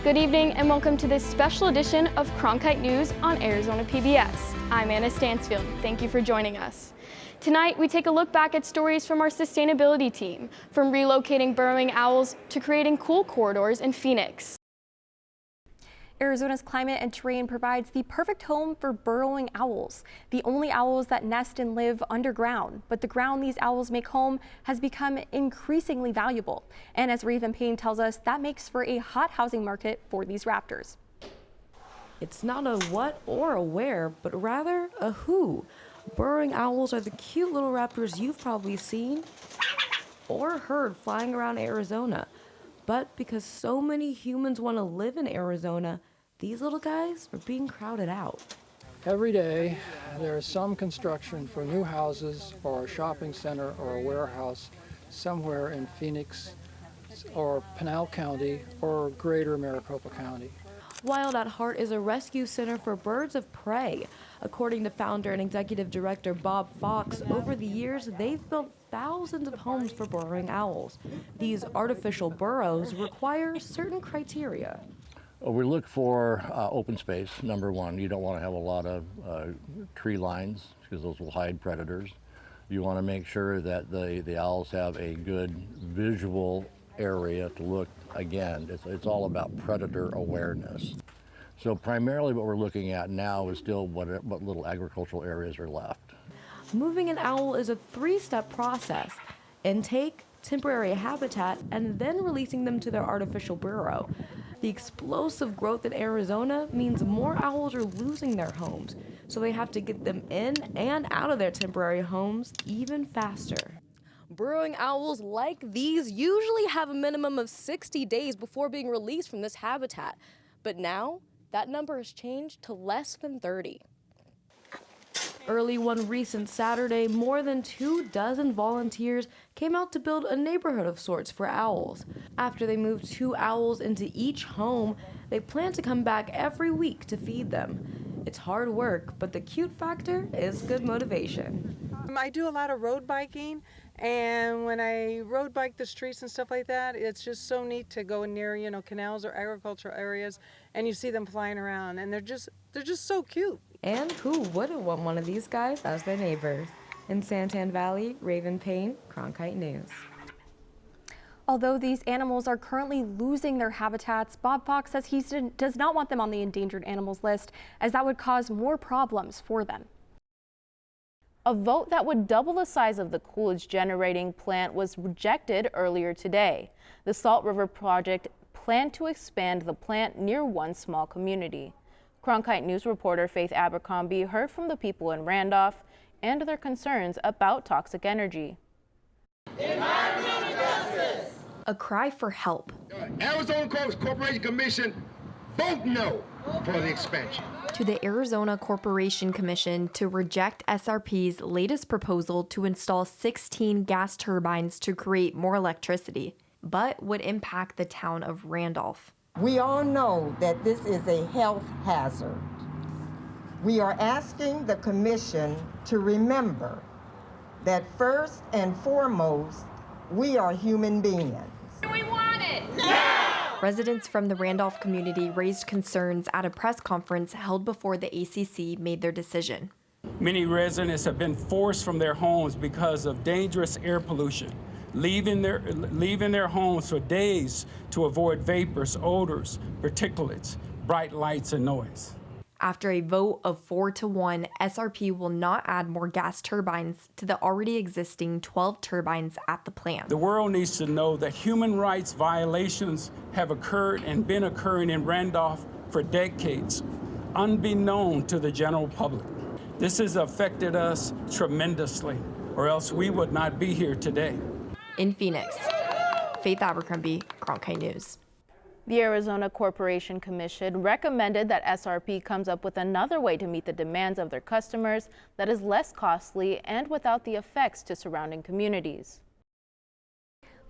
Good evening and welcome to this special edition of Cronkite News on Arizona PBS. I'm Anna Stansfield. Thank you for joining us. Tonight, we take a look back at stories from our sustainability team, from relocating burrowing owls to creating cool corridors in Phoenix. Arizona's climate and terrain provides the perfect home for burrowing owls, the only owls that nest and live underground. But the ground these owls make home has become increasingly valuable. And as Raven Payne tells us, that makes for a hot housing market for these raptors. It's not a what or a where, but rather a who. Burrowing owls are the cute little raptors you've probably seen or heard flying around Arizona. But because so many humans want to live in Arizona, these little guys are being crowded out. Every day, there is some construction for new houses or a shopping center or a warehouse somewhere in Phoenix or Pinal County or greater Maricopa County. Wild at Heart is a rescue center for birds of prey. According to founder and executive director Bob Fox, over the years, they've built thousands of homes for burrowing owls. These artificial burrows require certain criteria. We look for open space, number one. You don't want to have a lot of tree lines because those will hide predators. You want to make sure that the owls have a good visual area to look. Again, it's all about predator awareness. So primarily what we're looking at now is still what little agricultural areas are left. Moving an owl is a three-step process: intake, temporary habitat, and then releasing them to their artificial burrow. The explosive growth in Arizona means more owls are losing their homes, so they have to get them in and out of their temporary homes even faster. Burrowing owls like these usually have a minimum of 60 days before being released from this habitat, but now that number has changed to less than 30. Early one recent Saturday, more than 24 volunteers came out to build a neighborhood of sorts for owls. After they moved 2 owls into each home, they plan to come back every week to feed them. It's hard work, but the cute factor is good motivation. I do a lot of road biking, and when I road bike the streets and stuff like that, it's just so neat to go near, canals or agricultural areas, and you see them flying around, and they're just so cute. And who wouldn't want one of these guys as their neighbors? In Santan Valley, Raven Payne, Cronkite News. Although these animals are currently losing their habitats, Bob Fox says he does not want them on the endangered animals list, as that would cause more problems for them. A vote that would double the size of the Coolidge generating plant was rejected earlier today. The Salt River project planned to expand the plant near one small community. Cronkite News reporter Faith Abercrombie heard from the people in Randolph and their concerns about toxic energy. Environmental justice! A cry for help. Arizona Corporation Commission, vote no for the expansion. To the Arizona Corporation Commission to reject SRP's latest proposal to install 16 gas turbines to create more electricity, but would impact the town of Randolph. We all know that this is a health hazard. We are asking the commission to remember that first and foremost, we are human beings. We want it now! Residents from the Randolph community raised concerns at a press conference held before the ACC made their decision. Many residents have been forced from their homes because of dangerous air pollution, leaving their homes for days to avoid vapors, odors, particulates, bright lights, and noise. After a vote of 4-1, SRP will not add more gas turbines to the already existing 12 turbines at the plant. The world needs to know that human rights violations have occurred and been occurring in Randolph for decades, unbeknown to the general public. This has affected us tremendously, or else we would not be here today. In Phoenix, Faith Abercrombie, Cronkite News. The Arizona Corporation Commission recommended that SRP comes up with another way to meet the demands of their customers that is less costly and without the effects to surrounding communities.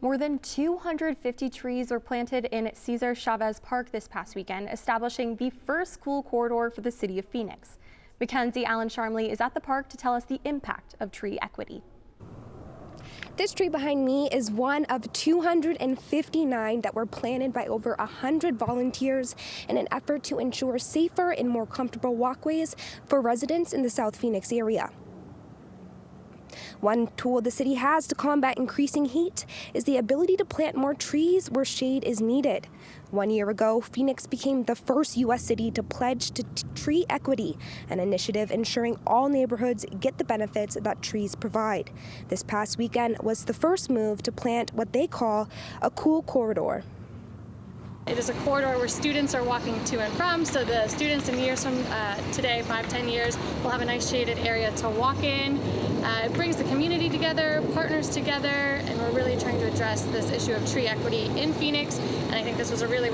More than 250 trees were planted in Cesar Chavez Park this past weekend, establishing the first school corridor for the city of Phoenix. Mackenzie Allen Sharmley is at the park to tell us the impact of tree equity. This tree behind me is one of 259 that were planted by over 100 volunteers in an effort to ensure safer and more comfortable walkways for residents in the South Phoenix area. One tool the city has to combat increasing heat is the ability to plant more trees where shade is needed. 1 year ago, Phoenix became the first U.S. city to pledge to tree equity, an initiative ensuring all neighborhoods get the benefits that trees provide. This past weekend was the first move to plant what they call a cool corridor. It is a corridor where students are walking to and from, so the students in years from today, 5-10 years, will have a nice shaded area to walk in. It brings the community together, partners together, and we're really trying to address this issue of tree equity in Phoenix. And I think this was a really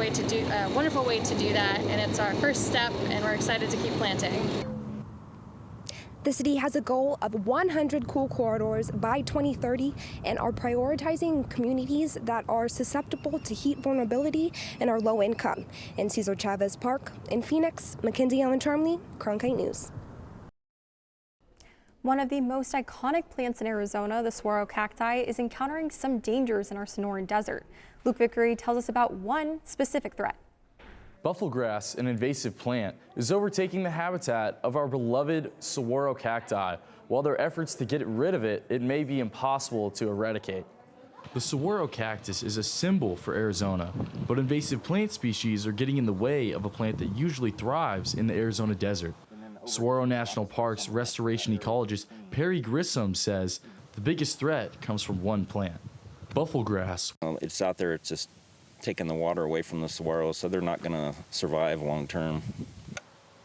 wonderful way to do that, and it's our first step, and we're excited to keep planting. The city has a goal of 100 cool corridors by 2030 and are prioritizing communities that are susceptible to heat vulnerability and are low income. In Cesar Chavez Park in Phoenix, Mackenzie Ellen Charmley, Cronkite News. One of the most iconic plants in Arizona, the saguaro cacti, is encountering some dangers in our Sonoran desert. Luke Vickery tells us about one specific threat. Bufflegrass, an invasive plant, is overtaking the habitat of our beloved saguaro cacti. While there are efforts to get rid of it, it may be impossible to eradicate. The saguaro cactus is a symbol for Arizona, but invasive plant species are getting in the way of a plant that usually thrives in the Arizona desert. Saguaro National Park's restoration ecologist Perry Grissom says the biggest threat comes from one plant, bufflegrass. It's out there, it's just taking the water away from the saguaro, so they're not going to survive long term.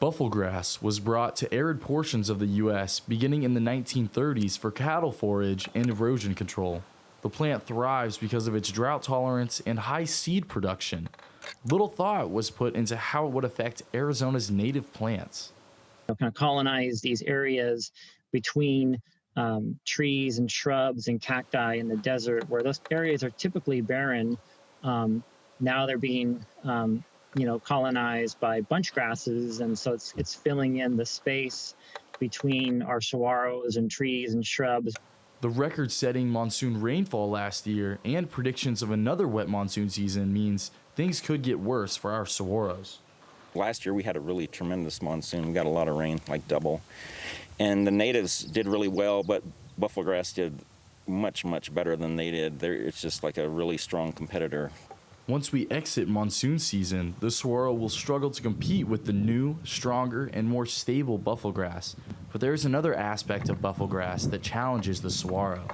Bufflegrass was brought to arid portions of the U.S. beginning in the 1930s for cattle forage and erosion control. The plant thrives because of its drought tolerance and high seed production. Little thought was put into how it would affect Arizona's native plants. Kind of colonize these areas between trees and shrubs and cacti in the desert, where those areas are typically barren. Now they're being, colonized by bunch grasses, and so it's filling in the space between our saguaros and trees and shrubs. The record-setting monsoon rainfall last year and predictions of another wet monsoon season means things could get worse for our saguaros. Last year we had a really tremendous monsoon. We got a lot of rain, like double. And the natives did really well, but bufflegrass did much, much better than they did. It's just like a really strong competitor. Once we exit monsoon season, the saguaro will struggle to compete with the new, stronger, and more stable bufflegrass. But there is another aspect of bufflegrass that challenges the saguaro.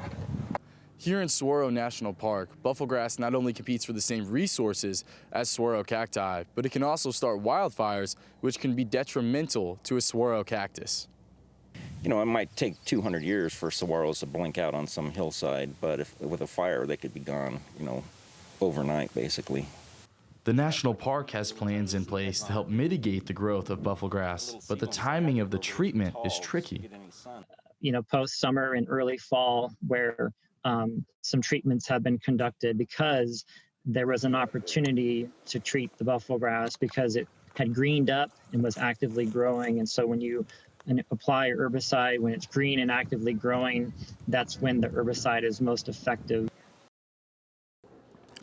Here in Saguaro National Park, bufflegrass not only competes for the same resources as saguaro cacti, but it can also start wildfires, which can be detrimental to a saguaro cactus. It might take 200 years for saguaros to blink out on some hillside, but with a fire, they could be gone, overnight, basically. The national park has plans in place to help mitigate the growth of bufflegrass, but the timing of the treatment is tricky. Post-summer and early fall, where some treatments have been conducted because there was an opportunity to treat the bufflegrass because it had greened up and was actively growing. And so when you apply herbicide, when it's green and actively growing, that's when the herbicide is most effective.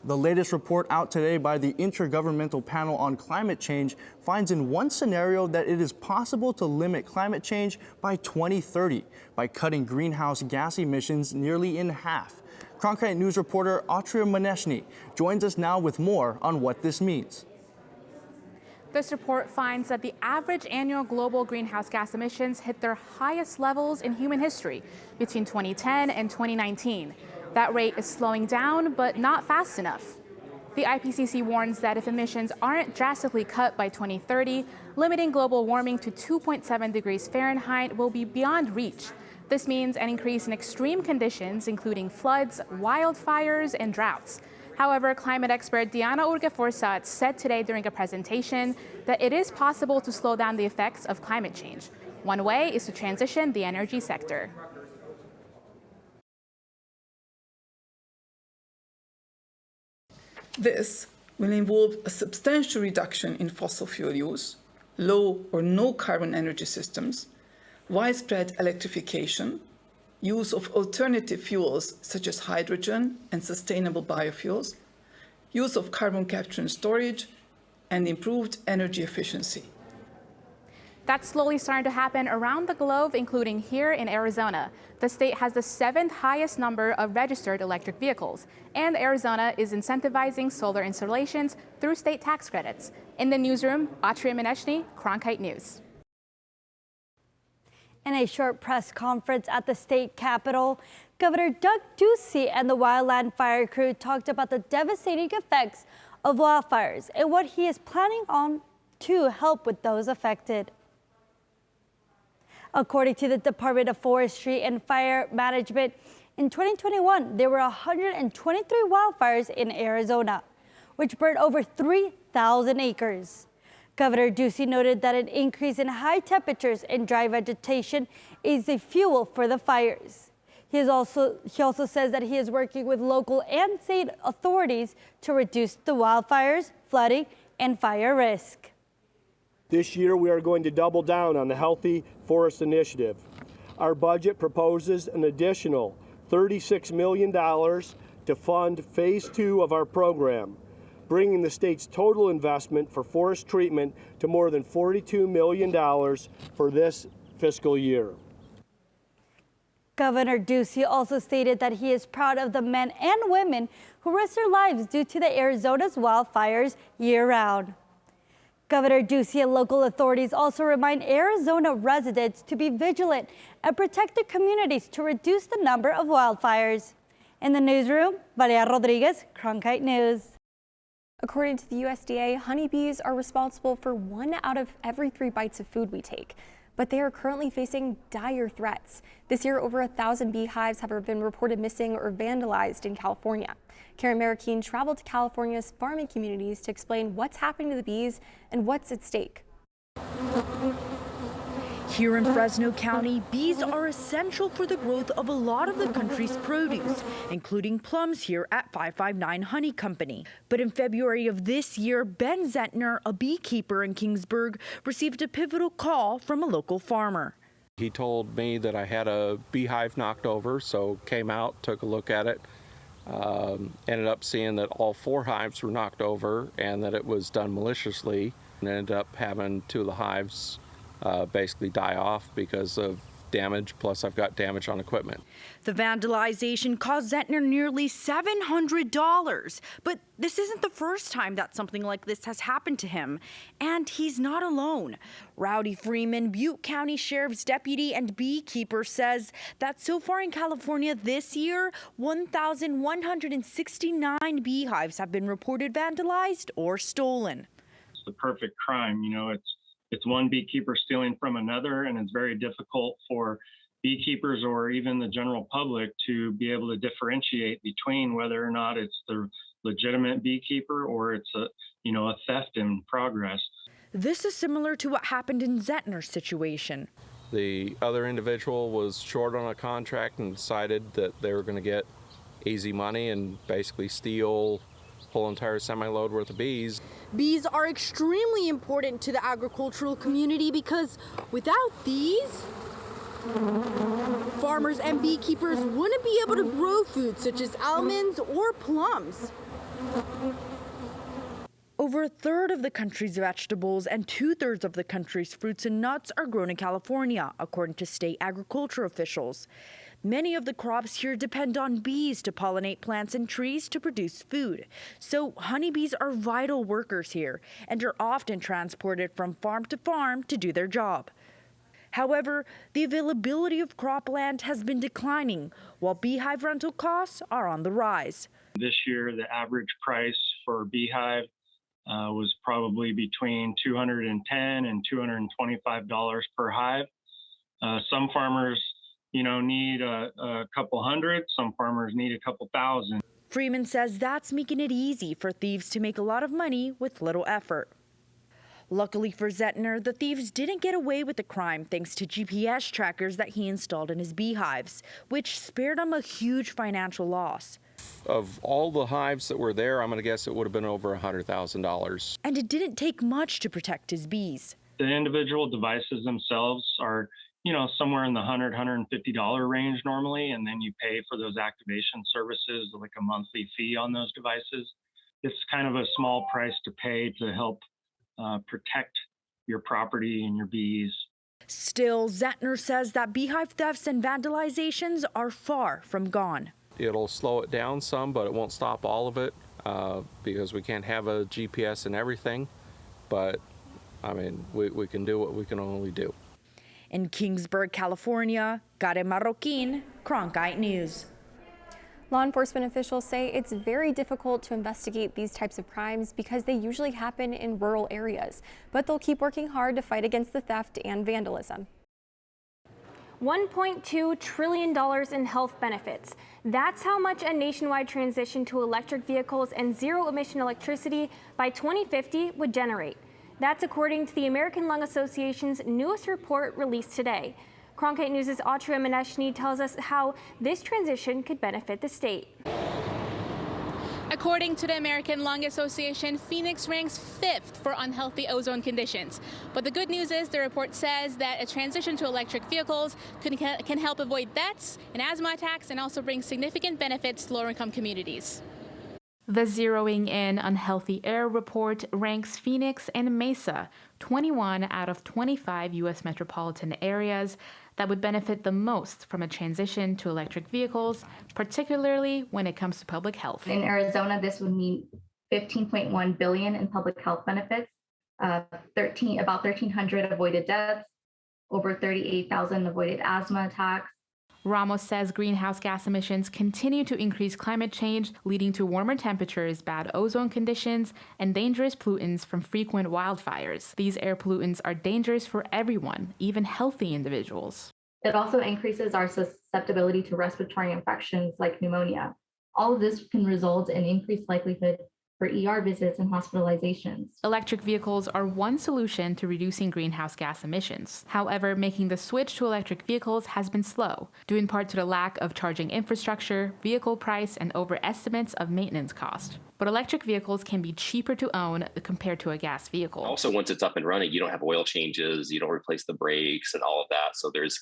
The latest report out today by the Intergovernmental Panel on Climate Change finds in one scenario that it is possible to limit climate change by 2030 by cutting greenhouse gas emissions nearly in half. Cronkite News reporter Autria Maneshny joins us now with more on what this means. This report finds that the average annual global greenhouse gas emissions hit their highest levels in human history between 2010 and 2019. That rate is slowing down, but not fast enough. The IPCC warns that if emissions aren't drastically cut by 2030, limiting global warming to 2.7 degrees Fahrenheit will be beyond reach. This means an increase in extreme conditions, including floods, wildfires, and droughts. However, climate expert Diana Urgeforsat said today during a presentation that it is possible to slow down the effects of climate change. One way is to transition the energy sector. This will involve a substantial reduction in fossil fuel use, low or no carbon energy systems, widespread electrification, use of alternative fuels such as hydrogen and sustainable biofuels, use of carbon capture and storage, and improved energy efficiency. That's slowly starting to happen around the globe, including here in Arizona. The state has the 7th highest number of registered electric vehicles, and Arizona is incentivizing solar installations through state tax credits. In the newsroom, Atria Mineshny, Cronkite News. In a short press conference at the state capitol, Governor Doug Ducey and the wildland fire crew talked about the devastating effects of wildfires and what he is planning on to help with those affected. According to the Department of Forestry and Fire Management, in 2021, there were 123 wildfires in Arizona, which burned over 3,000 acres. Governor Ducey noted that an increase in high temperatures and dry vegetation is the fuel for the fires. He also says that he is working with local and state authorities to reduce the wildfires, flooding, and fire risk. This year, we are going to double down on the Healthy Forest Initiative. Our budget proposes an additional $36 million to fund Phase 2 of our program, bringing the state's total investment for forest treatment to more than $42 million for this fiscal year. Governor Ducey also stated that he is proud of the men and women who risk their lives due to the Arizona's wildfires year-round. Governor Ducey and local authorities also remind Arizona residents to be vigilant and protect their communities to reduce the number of wildfires. In the newsroom, Valeria Rodriguez, Cronkite News. According to the USDA, honeybees are responsible for 1 out of every 3 bites of food we take, but they are currently facing dire threats. This year, over 1,000 beehives have been reported missing or vandalized in California. Karen Marroquin traveled to California's farming communities to explain what's happening to the bees and what's at stake. Here in Fresno County, bees are essential for the growth of a lot of the country's produce, including plums here at 559 Honey Company. But in February of this year, Ben Zentner, a beekeeper in Kingsburg, received a pivotal call from a local farmer. He told me that I had a beehive knocked over, so came out, took a look at it. Ended up seeing that all 4 hives were knocked over and that it was done maliciously, and ended up having 2 of the hives basically die off because of damage, plus I've got damage on equipment. The vandalization cost Zentner nearly $700, but this isn't the first time that something like this has happened to him, and he's not alone. Rowdy Freeman, Butte County Sheriff's deputy and beekeeper, says that so far in California this year, 1,169 beehives have been reported vandalized or stolen. It's the perfect crime, it's one beekeeper stealing from another, and it's very difficult for beekeepers or even the general public to be able to differentiate between whether or not it's the legitimate beekeeper or it's a theft in progress. This is similar to what happened in Zentner's situation. The other individual was short on a contract and decided that they were going to get easy money and basically steal whole entire semi-load worth of bees. Bees are extremely important to the agricultural community because without these, farmers and beekeepers wouldn't be able to grow food such as almonds or plums. Over 1/3 of the country's vegetables and 2/3 of the country's fruits and nuts are grown in California, according to state agriculture officials. Many of the crops here depend on bees to pollinate plants and trees to produce food. So honeybees are vital workers here and are often transported from farm to farm to do their job. However, the availability of cropland has been declining, while beehive rental costs are on the rise. This year, the average price for a beehive was probably between $210 and $225 per hive. Some farmers need a couple hundred. Some farmers need a couple thousand. Freeman says that's making it easy for thieves to make a lot of money with little effort. Luckily for Zentner, the thieves didn't get away with the crime thanks to GPS trackers that he installed in his beehives, which spared him a huge financial loss. Of all the hives that were there, I'm going to guess it would have been over $100,000. And it didn't take much to protect his bees. The individual devices themselves are somewhere in the $100-$150 range normally, and then you pay for those activation services, like a monthly fee on those devices. It's kind of a small price to pay to help protect your property and your bees. Still, Zettner says that beehive thefts and vandalizations are far from gone. It'll slow it down some, but it won't stop all of it because we can't have a GPS and everything. But, I mean, we can do what we can only do. In Kingsburg, California, Karen Marroquin, Cronkite News. Law enforcement officials say it's very difficult to investigate these types of crimes because they usually happen in rural areas, but they'll keep working hard to fight against the theft and vandalism. $1.2 trillion in health benefits. That's how much a nationwide transition to electric vehicles and zero-emission electricity by 2050 would generate. That's according to the American Lung Association's newest report released today. Cronkite News' Atria Maneshni tells us how this transition could benefit the state. According to the American Lung Association, Phoenix ranks 5th for unhealthy ozone conditions. But the good news is the report says that a transition to electric vehicles can help avoid deaths and asthma attacks and also bring significant benefits to lower-income communities. The Zeroing in Unhealthy Air report ranks Phoenix and Mesa, 21 out of 25 U.S. metropolitan areas that would benefit the most from a transition to electric vehicles, particularly when it comes to public health. In Arizona, this would mean $15.1 billion in public health benefits, about 1,300 avoided deaths, over 38,000 avoided asthma attacks. Ramos says greenhouse gas emissions continue to increase climate change, leading to warmer temperatures, bad ozone conditions, and dangerous pollutants from frequent wildfires. These air pollutants are dangerous for everyone, even healthy individuals. It also increases our susceptibility to respiratory infections like pneumonia. All of this can result in increased likelihood for ER visits and hospitalizations. Electric vehicles are one solution to reducing greenhouse gas emissions. However, making the switch to electric vehicles has been slow, due in part to the lack of charging infrastructure, vehicle price, and overestimates of maintenance cost. But electric vehicles can be cheaper to own compared to a gas vehicle. Also, once it's up and running, you don't have oil changes, you don't replace the brakes and all of that. So there's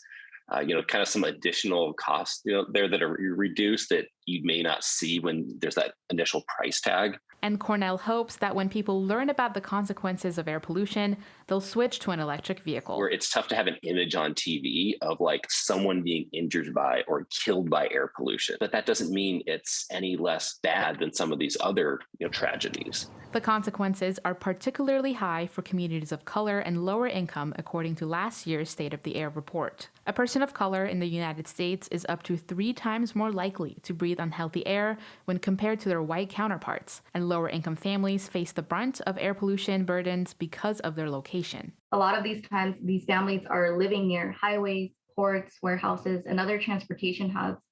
kind of some additional costs there that are reduced that you may not see when there's that initial price tag. And Cornell hopes that when people learn about the consequences of air pollution, they'll switch to an electric vehicle. Where it's tough to have an image on TV of like someone being injured by or killed by air pollution, but that doesn't mean it's any less bad than some of these other tragedies. The consequences are particularly high for communities of color and lower income, according to last year's State of the Air report. A person of color in the United States is up to 3 times more likely to breathe unhealthy air when compared to their white counterparts, and lower income families face the brunt of air pollution burdens because of their location. A lot of these times, these families are living near highways, ports, warehouses, and other transportation hubs,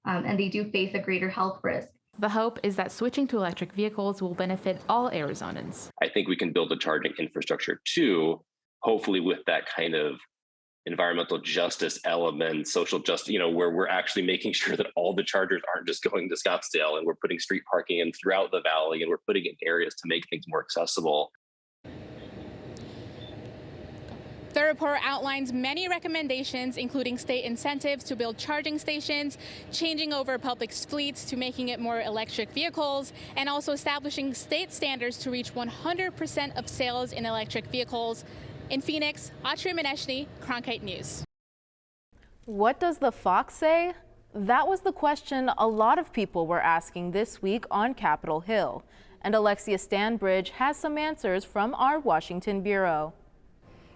and they do face a greater health risk. The hope is that switching to electric vehicles will benefit all Arizonans. I think we can build a charging infrastructure too, hopefully with that kind of environmental justice element, social justice, where we're actually making sure that all the chargers aren't just going to Scottsdale, and we're putting street parking in throughout the valley, and we're putting it in areas to make things more accessible. The report outlines many recommendations, including state incentives to build charging stations, changing over public fleets to making it more electric vehicles, and also establishing state standards to reach 100% of sales in electric vehicles. In Phoenix, Atria Maneshni, Cronkite News. What does the fox say? That was the question a lot of people were asking this week on Capitol Hill. And Alexia Stanbridge has some answers from our Washington bureau.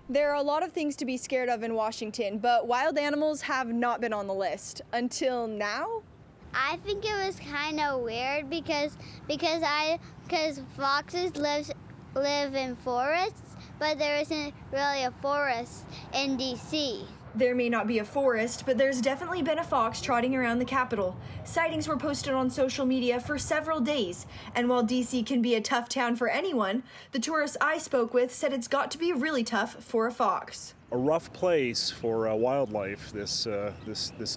There are a lot of things to be scared of in Washington, but wild animals have not been on the list until now. I think it was kind of weird because foxes live in forests, but there isn't really a forest in DC. There may not be a forest, but there's definitely been a fox trotting around the Capitol. Sightings were posted on social media for several days, and while DC can be a tough town for anyone, the tourists I spoke with said it's got to be really tough for a fox. A rough place for wildlife, this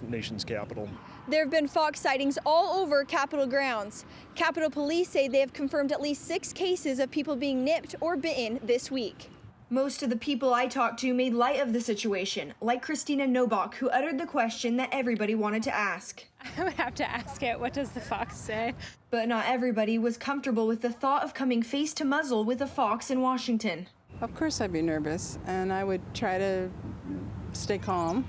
nation's capital. There have been fox sightings all over Capitol grounds. Capitol Police say they have confirmed at least 6 cases of people being nipped or bitten this week. Most of the people I talked to made light of the situation, like Christina Nobach, who uttered the question that everybody wanted to ask. I would have to ask it, what does the fox say? But not everybody was comfortable with the thought of coming face to muzzle with a fox in Washington. Of course I'd be nervous, and I would try to stay calm,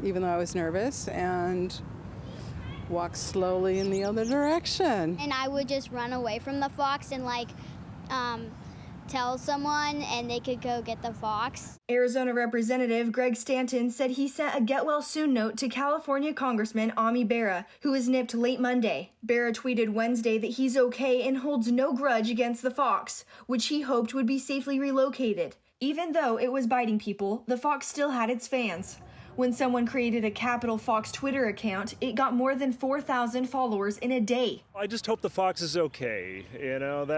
even though I was nervous, and walk slowly in the other direction. And I would just run away from the fox and tell someone and they could go get the fox. Arizona Representative Greg Stanton said he sent a get well soon note to California Congressman Ami Bera, who was nipped late Monday. Bera tweeted Wednesday that he's okay and holds no grudge against the fox, which he hoped would be safely relocated. Even though it was biting people, the fox still had its fans. When someone created a Capitol Fox Twitter account, it got more than 4,000 followers in a day. I just hope the fox is okay.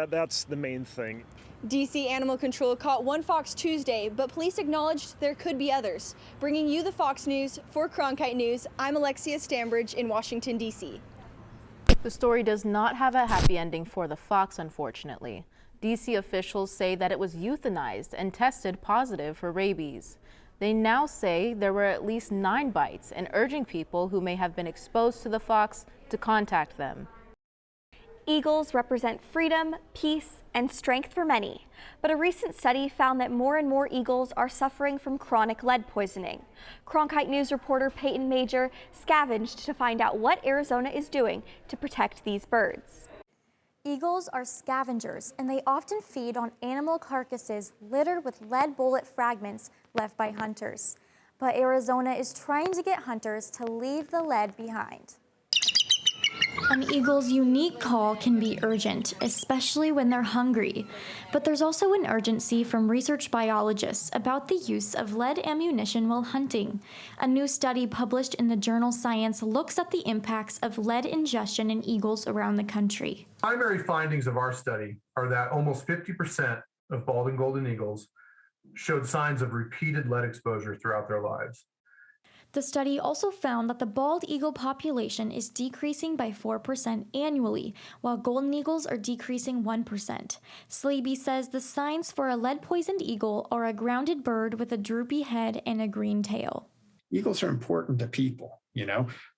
That's the main thing. DC Animal Control caught one fox Tuesday, but police acknowledged there could be others. Bringing you the Fox News for Cronkite News, I'm Alexia Stambridge in Washington, D.C. The story does not have a happy ending for the fox, unfortunately. DC officials say that it was euthanized and tested positive for rabies. They now say there were at least 9 bites and urging people who may have been exposed to the fox to contact them. Eagles represent freedom, peace, and strength for many, but a recent study found that more and more eagles are suffering from chronic lead poisoning. Cronkite News reporter Peyton Major scavenged to find out what Arizona is doing to protect these birds. Eagles are scavengers, and they often feed on animal carcasses littered with lead bullet fragments left by hunters. But Arizona is trying to get hunters to leave the lead behind. An eagle's unique call can be urgent, especially when they're hungry. But there's also an urgency from research biologists about the use of lead ammunition while hunting. A new study published in the journal Science looks at the impacts of lead ingestion in eagles around the country. Primary findings of our study are that almost 50% of bald and golden eagles showed signs of repeated lead exposure throughout their lives. The study also found that the bald eagle population is decreasing by 4% annually, while golden eagles are decreasing 1%. Slaby says the signs for a lead-poisoned eagle are a grounded bird with a droopy head and a green tail. Eagles are important to people.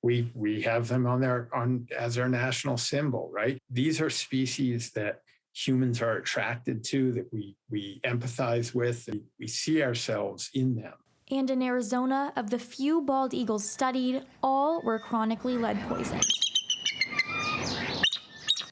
We have them as our national symbol, right? These are species that humans are attracted to, that we empathize with, and we see ourselves in them. And in Arizona, of the few bald eagles studied, all were chronically lead poisoned.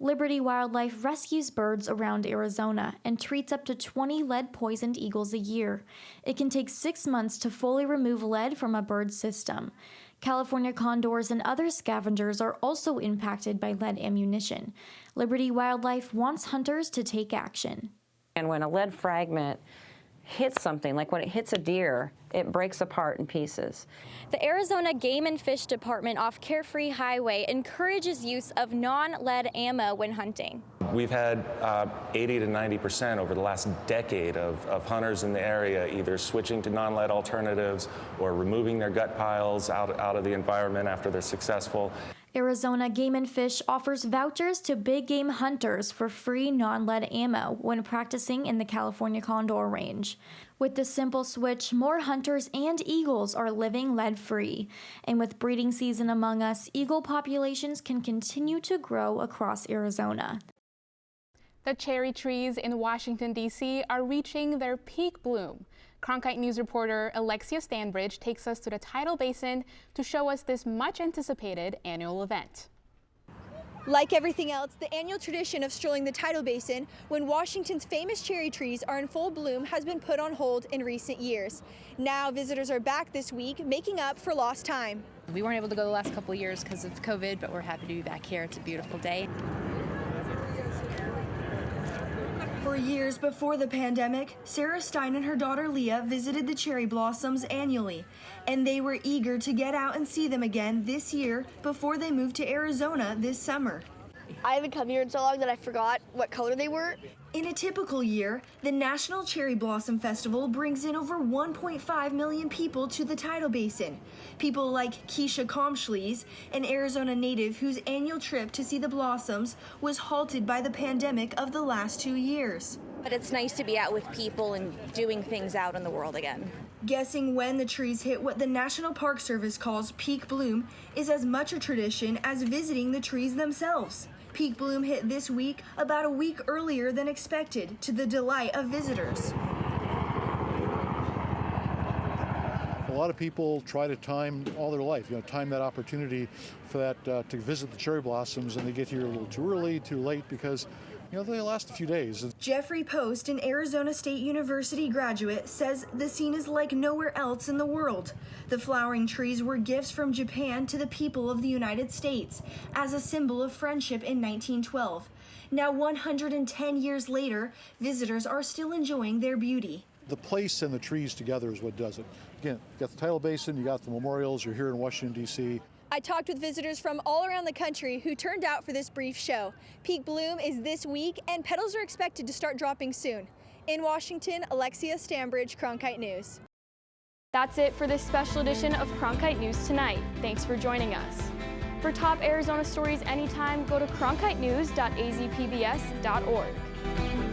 Liberty Wildlife rescues birds around Arizona and treats up to 20 lead-poisoned eagles a year. It can take 6 months to fully remove lead from a bird's system. California condors and other scavengers are also impacted by lead ammunition. Liberty Wildlife wants hunters to take action. And when a lead fragment hits something, like when it hits a deer, it breaks apart in pieces. The Arizona Game and Fish Department off Carefree Highway encourages use of non-lead ammo when hunting. We've had 80 to 90% over the last decade of hunters in the area either switching to non-lead alternatives or removing their gut piles out of the environment after they're successful. Arizona Game and Fish offers vouchers to big game hunters for free non-lead ammo when practicing in the California Condor Range. With the simple switch, more hunters and eagles are living lead-free. And with breeding season among us, eagle populations can continue to grow across Arizona. The cherry trees in Washington, D.C. are reaching their peak bloom. Cronkite News reporter Alexia Stanbridge takes us to the tidal basin to show us this much-anticipated annual event. Like everything else, the annual tradition of strolling the tidal basin when Washington's famous cherry trees are in full bloom has been put on hold in recent years. Now visitors are back this week, making up for lost time. We weren't able to go the last couple of years because of COVID, but we're happy to be back here. It's a beautiful day. For years before the pandemic, Sarah Stein and her daughter Leah visited the cherry blossoms annually, and they were eager to get out and see them again this year before they moved to Arizona this summer. I haven't come here in so long that I forgot what color they were. In a typical year, the National Cherry Blossom Festival brings in over 1.5 million people to the tidal basin. People like Keisha Comschles, an Arizona native whose annual trip to see the blossoms was halted by the pandemic of the last 2 years. But it's nice to be out with people and doing things out in the world again. Guessing when the trees hit what the National Park Service calls peak bloom is as much a tradition as visiting the trees themselves. Peak bloom hit this week about a week earlier than expected, to the delight of visitors. A lot of people try to time all their life, time that opportunity for that to visit the cherry blossoms, and they get here a little too early, too late, because they last a few days. Jeffrey Post, an Arizona State University graduate, says the scene is like nowhere else in the world. The flowering trees were gifts from Japan to the people of the United States as a symbol of friendship in 1912. Now, 110 years later, visitors are still enjoying their beauty. The place and the trees together is what does it. Again, you got the tidal basin, you got the memorials, you're here in Washington, D.C. I talked with visitors from all around the country who turned out for this brief show. Peak bloom is this week, and petals are expected to start dropping soon. In Washington, Alexia Stambridge, Cronkite News. That's it for this special edition of Cronkite News tonight. Thanks for joining us. For top Arizona stories anytime, go to cronkitenews.azpbs.org.